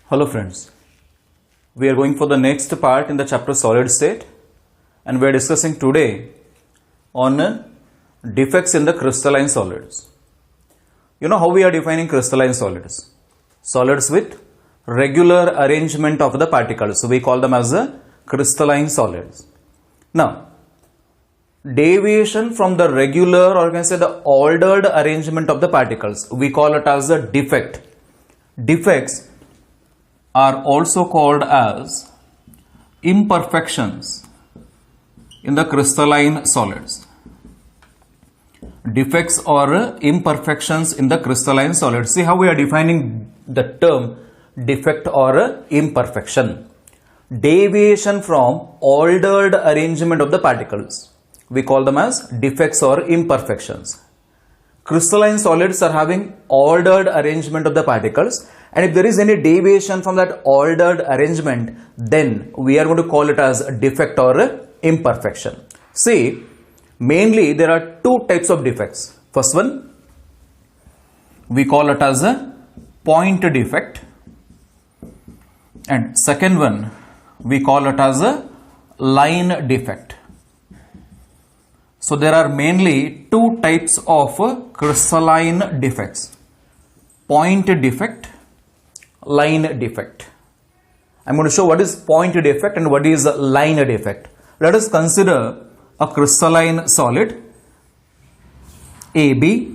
Hello friends, we are going for the next part in the chapter solid state and we are discussing today on defects in the crystalline solids. You know how we are defining crystalline solids? Solids with regular arrangement of the particles. So we call them as crystalline solids. Now, deviation from the regular or you can say the ordered arrangement of the particles, we call it as a defect. Defects are also called as imperfections in the crystalline solids. Defects or imperfections in the crystalline solids. See how we are defining the term defect or imperfection. Deviation from ordered arrangement of the particles. We call them as defects or imperfections. Crystalline solids are having ordered arrangement of the particles, and if there is any deviation from that ordered arrangement, then we are going to call it as a defect or imperfection. See, mainly there are two types of defects. First one, we call it as a point defect, and second one, we call it as a line defect. So there are mainly two types of crystalline defects: point defect, line defect. I'm going to show what is point defect and what is line defect. Let us consider a crystalline solid AB,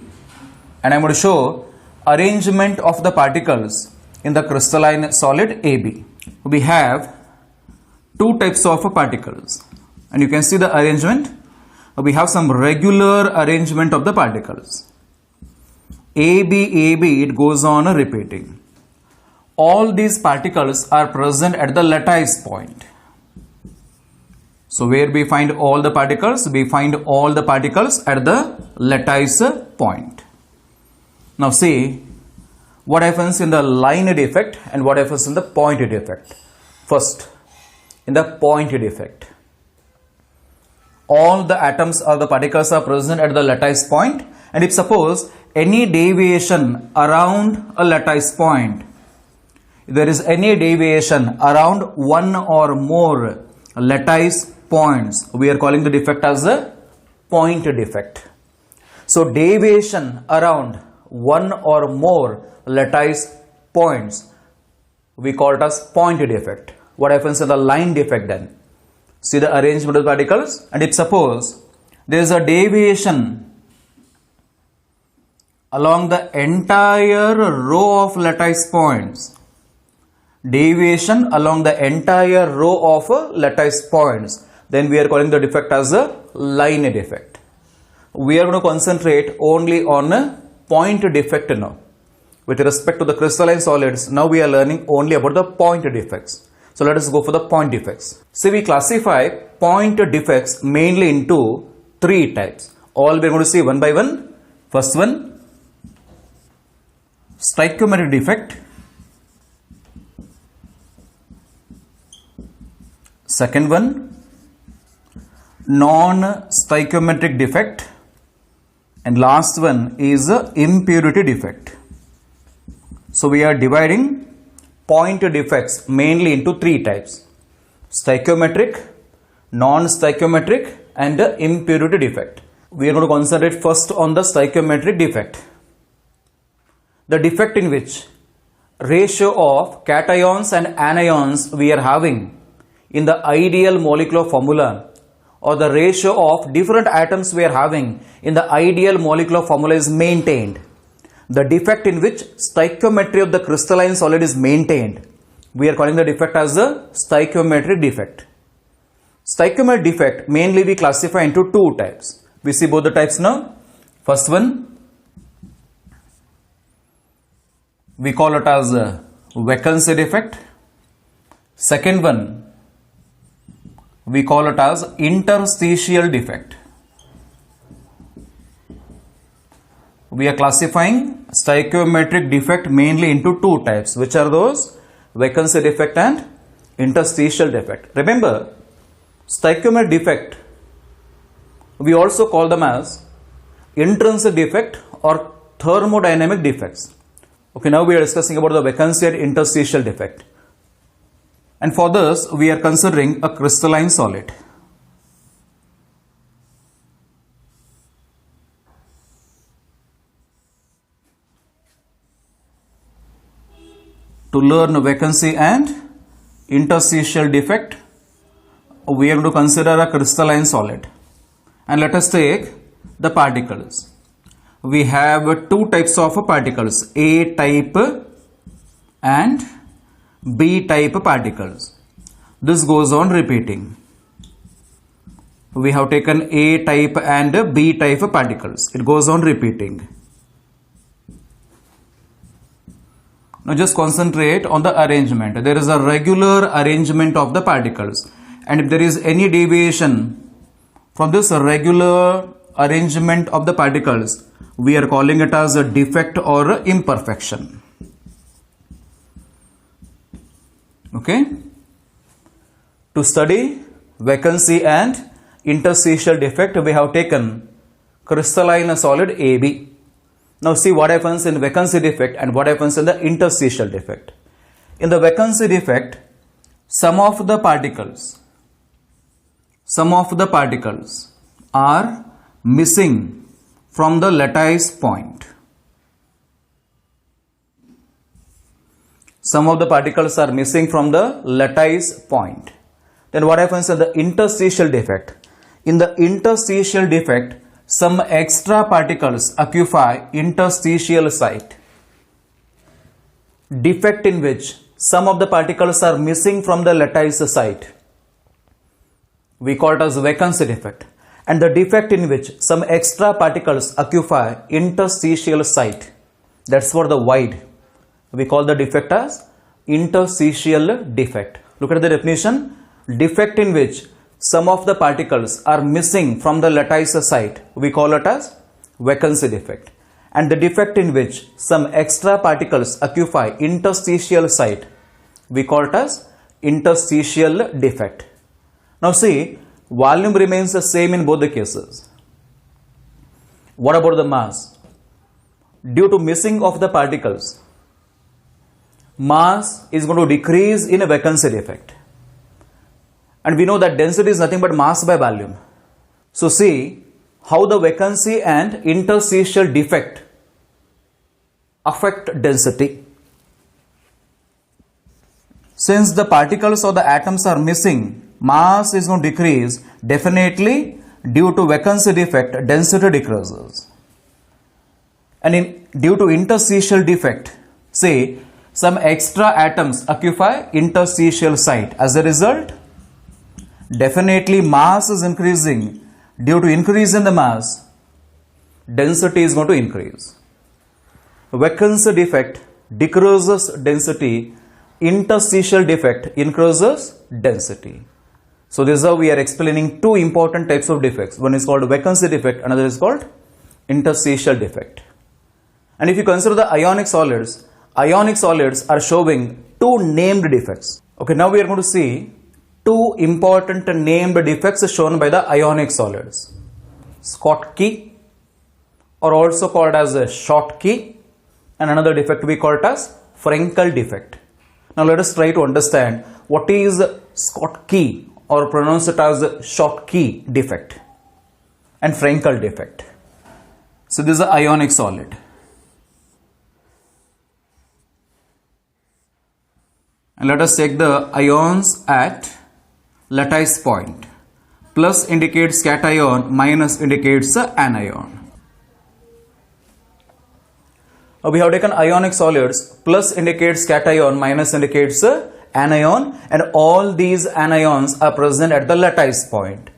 and I'm going to show arrangement of the particles in the crystalline solid AB. We have two types of particles, and you can see the arrangement. We have some regular arrangement of the particles. AB, it goes on repeating. All these particles are present at the lattice point. So where we find all the particles? We find all the particles at the lattice point. Now see what happens in the line defect and what happens in the point defect. First, in the point defect, all the atoms or the particles are present at the lattice point, and if suppose any deviation around a lattice point, if there is any deviation around one or more lattice points, we are calling the defect as a point defect. So deviation around one or more lattice points, we call it as point defect. What happens in the line defect then? See the arrangement of the particles, and if suppose there is a deviation along the entire row of lattice points, deviation along the entire row of lattice points, then we are calling the defect as a line defect. We are going to concentrate only on a point defect now. With respect to the crystalline solids, now we are learning only about the point defects. So let us go for the point defects. See, we classify point defects mainly into three types. All we are going to see one by one. First one, stoichiometric defect. Second one, non-stoichiometric defect. And last one is impurity defect. So we are dividing point defects mainly into three types: stoichiometric, non-stoichiometric and impurity defect. We are going to concentrate first on the stoichiometric defect. The defect in which ratio of cations and anions we are having in the ideal molecular formula, or the ratio of different atoms we are having in the ideal molecular formula is maintained. The defect in which stoichiometry of the crystalline solid is maintained, we are calling the defect as a stoichiometric defect. Stoichiometric defect mainly we classify into two types. We see both the types now. First one, we call it as a vacancy defect. Second one, we call it as interstitial defect. We are classifying stoichiometric defect mainly into two types, which are those vacancy defect and interstitial defect. Remember, stoichiometric defect, we also call them as intrinsic defect or thermodynamic defects. Okay, now we are discussing about the vacancy and interstitial defect. And for this, we are considering a crystalline solid. To learn vacancy and interstitial defect, we are going to consider a crystalline solid. And let us take the particles. We have two types of particles, A type and B type particles. This goes on repeating. We have taken A type and B type particles. It goes on repeating. Now just concentrate on the arrangement. There is a regular arrangement of the particles, and if there is any deviation from this regular arrangement of the particles, we are calling it as a defect or imperfection. Okay? To study vacancy and interstitial defect, we have taken crystalline solid AB. Now see what happens in vacancy defect and what happens in the interstitial defect. In the vacancy defect, some of the particles are missing from the lattice point. Some of the particles are missing from the lattice point. Then what happens in the interstitial defect? In the interstitial defect, some extra particles occupy interstitial site. Defect in which some of the particles are missing from the lattice site, we call it as vacancy defect. And the defect in which some extra particles occupy interstitial site, that's for the void. We call the defect as interstitial defect. Look at the definition. Defect in which some of the particles are missing from the lattice site, we call it as vacancy defect. And the defect in which some extra particles occupy interstitial site, we call it as interstitial defect. Now see, volume remains the same in both the cases. What about the mass? Due to missing of the particles, mass is going to decrease in a vacancy defect. And we know that density is nothing but mass by volume. So see how the vacancy and interstitial defect affect density. Since the particles or the atoms are missing, mass is going to decrease. Definitely due to vacancy defect, density decreases. And due to interstitial defect, say some extra atoms occupy interstitial site. As a result, definitely mass is increasing. Due to increase in the mass, density is going to increase. Vacancy defect decreases density. Interstitial defect increases density. So this is how we are explaining two important types of defects. One is called vacancy defect, another is called interstitial defect. And if you consider the ionic solids are showing two named defects. Okay, now we are going to see two important named defects shown by the ionic solids. Schottky, or also called as a Schottky, and another defect we call it as Frenkel defect. Now let us try to understand what is Schottky, or pronounce it as Schottky defect and Frenkel defect. So this is an ionic solid. And let us take the ions at lattice point. Plus indicates cation, minus indicates anion. We have taken ionic solids. Plus indicates cation, minus indicates anion, and all these anions are present at the lattice point.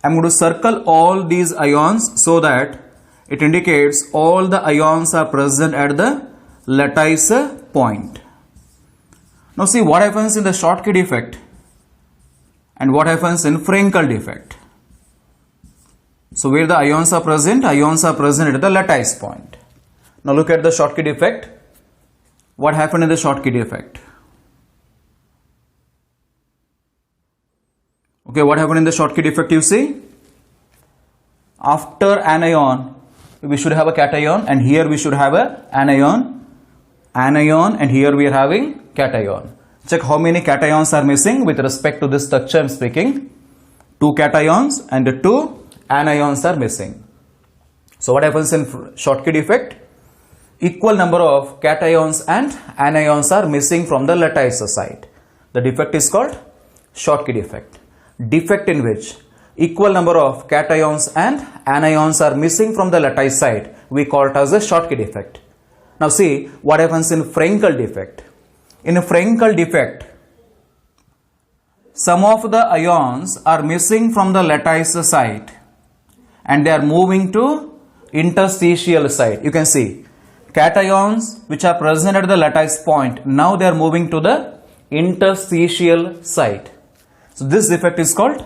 I am going to circle all these ions so that it indicates all the ions are present at the lattice point. Now see what happens in the Schottky defect and what happens in Frenkel defect. So where the ions are present at the lattice point. Now look at the Schottky defect. What happened in the Schottky defect? Okay, what happened in the Schottky defect, you see? After anion, we should have a cation, and here we should have a anion. anion, and here we are having cation. Check how many cations are missing with respect to this structure I am speaking. 2 cations and 2 anions are missing. So what happens in Schottky defect? Equal number of cations and anions are missing from the lattice site. The defect is called Schottky defect. Defect in which equal number of cations and anions are missing from the lattice site, we call it as a Schottky defect. Now see what happens in Frenkel defect. In a Frenkel defect, some of the ions are missing from the lattice site and they are moving to interstitial site. You can see cations which are present at the lattice point, now they are moving to the interstitial site. So this defect is called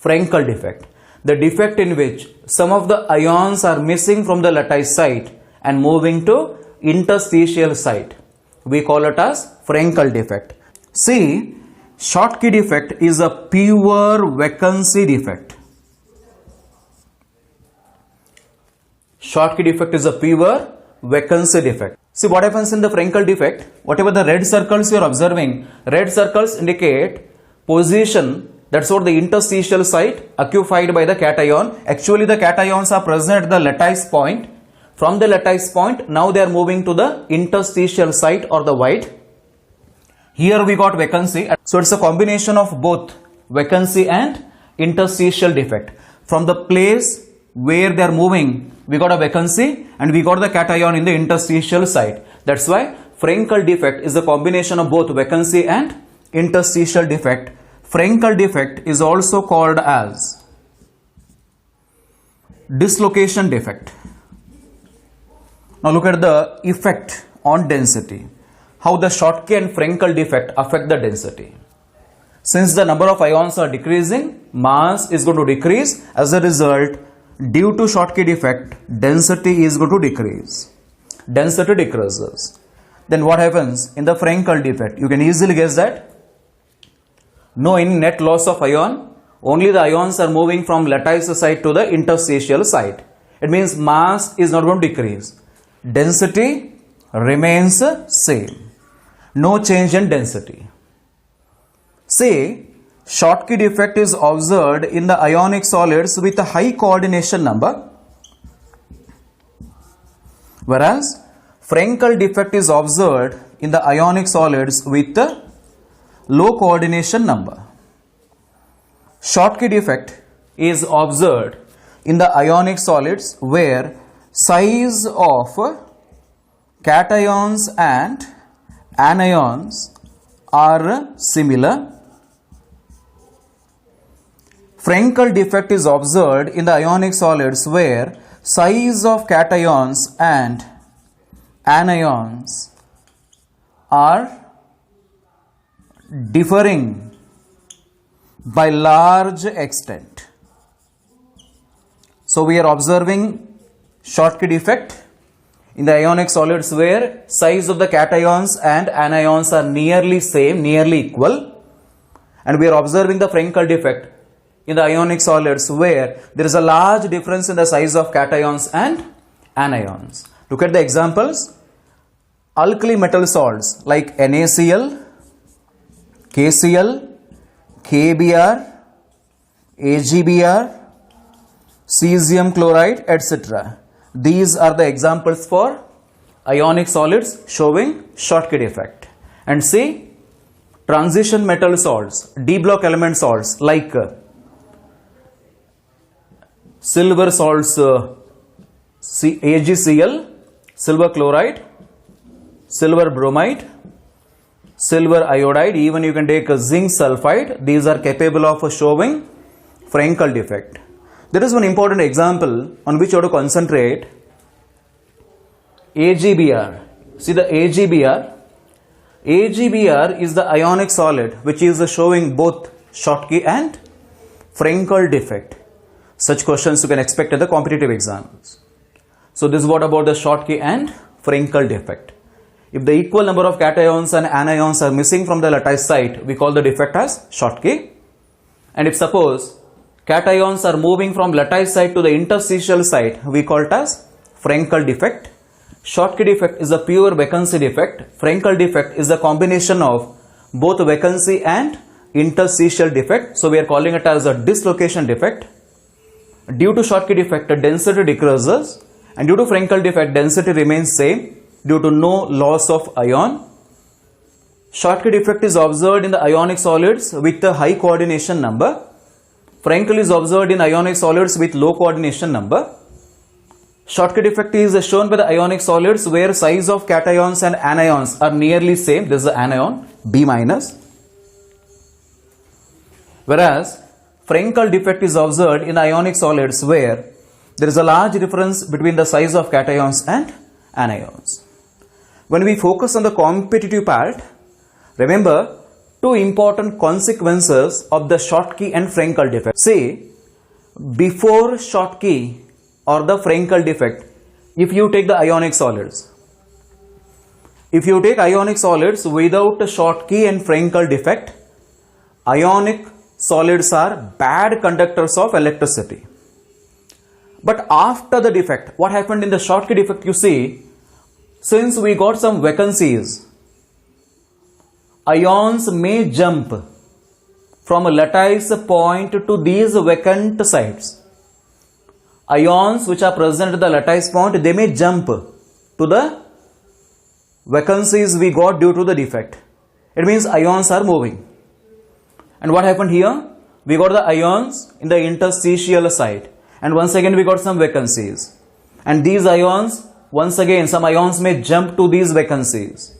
Frenkel defect. The defect in which some of the ions are missing from the lattice site and moving to interstitial site, we call it as Frenkel defect. See, Schottky defect is a pure vacancy defect. Schottky defect is a pure vacancy defect. See what happens in the Frenkel defect. Whatever the red circles you are observing, red circles indicate position, that's what the interstitial site occupied by the cation. Actually the cations are present at the lattice point. From the lattice point, now they are moving to the interstitial site or the void. Here we got vacancy. So it's a combination of both vacancy and interstitial defect. From the place where they are moving, we got a vacancy and we got the cation in the interstitial site. That's why Frenkel defect is a combination of both vacancy and interstitial defect. Frenkel defect is also called as dislocation defect. Now look at the effect on density. How the Schottky and Frenkel defect affect the density. Since the number of ions are decreasing, mass is going to decrease. As a result, due to Schottky defect, density is going to decrease. Density decreases. Then what happens in the Frenkel defect? You can easily guess that. No any net loss of ion. Only the ions are moving from lattice site to the interstitial site. It means mass is not going to decrease. Density remains same. No change in density. Say, Schottky defect is observed in the ionic solids with a high coordination number, whereas Frenkel defect is observed in the ionic solids with a low coordination number. Schottky defect is observed in the ionic solids where size of cations and anions are similar. Frenkel defect is observed in the ionic solids where size of cations and anions are differing by large extent. So we are observing Schottky defect in the ionic solids where size of the cations and anions are nearly same, nearly equal, and we are observing the Frenkel defect in the ionic solids where there is a large difference in the size of cations and anions. Look at the examples. Alkali metal salts like NaCl, KCl, KBr, AgBr, cesium chloride, etc. These are the examples for ionic solids showing Schottky defect. And see, transition metal salts, D block element salts like silver salts, AgCl, silver chloride, silver bromide, silver iodide, even you can take zinc sulfide. These are capable of showing Frenkel defect. There is one important example on which you have to concentrate. AgBr. See the AgBr. AgBr is the ionic solid which is showing both Schottky and Frenkel defect. Such questions you can expect at the competitive exams. So this is what about the Schottky and Frenkel defect. If the equal number of cations and anions are missing from the lattice site, we call the defect as Schottky. And if suppose cations are moving from lattice site to the interstitial site, we call it as Frenkel defect. Schottky defect is a pure vacancy defect. Frenkel defect is a combination of both vacancy and interstitial defect. So we are calling it as a dislocation defect. Due to Schottky defect, density decreases, and due to Frenkel defect, density remains same due to no loss of ion. Schottky defect is observed in the ionic solids with a high coordination number. Frenkel is observed in ionic solids with low coordination number. Schottky defect is shown by the ionic solids where size of cations and anions are nearly same. This is the anion B minus. Whereas Frenkel defect is observed in ionic solids where there is a large difference between the size of cations and anions. When we focus on the competitive part, remember two important consequences of the Schottky and Frenkel defect. See, before Schottky or the Frenkel defect, if you take the ionic solids, if you take ionic solids without Schottky and Frenkel defect, ionic solids are bad conductors of electricity. But after the defect, what happened in the Schottky defect, you see, since we got some vacancies, ions may jump from a lattice point to these vacant sites. Ions which are present at the lattice point, they may jump to the vacancies we got due to the defect. It means ions are moving. And what happened here? We got the ions in the interstitial site, and once again we got some vacancies. And these ions, once again some ions may jump to these vacancies.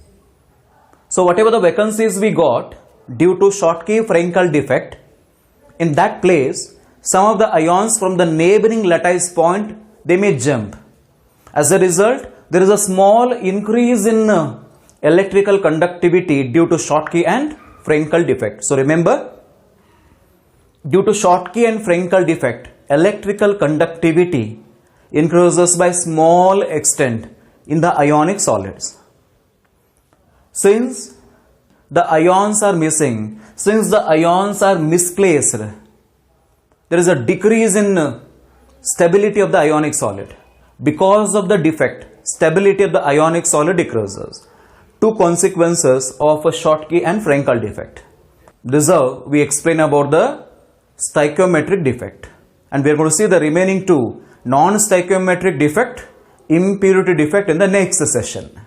So whatever the vacancies we got due to Schottky-Frenkel defect, in that place some of the ions from the neighboring lattice point, they may jump. As a result, there is a small increase in electrical conductivity due to Schottky and Frenkel defect. So remember, due to Schottky and Frenkel defect, electrical conductivity increases by small extent in the ionic solids. Since the ions are missing, since the ions are misplaced, there is a decrease in stability of the ionic solid. Because of the defect, stability of the ionic solid decreases. Two consequences of a Schottky and Frenkel defect. This is how we explain about the stoichiometric defect. And we are going to see the remaining two, non-stoichiometric defect, impurity defect, in the next session.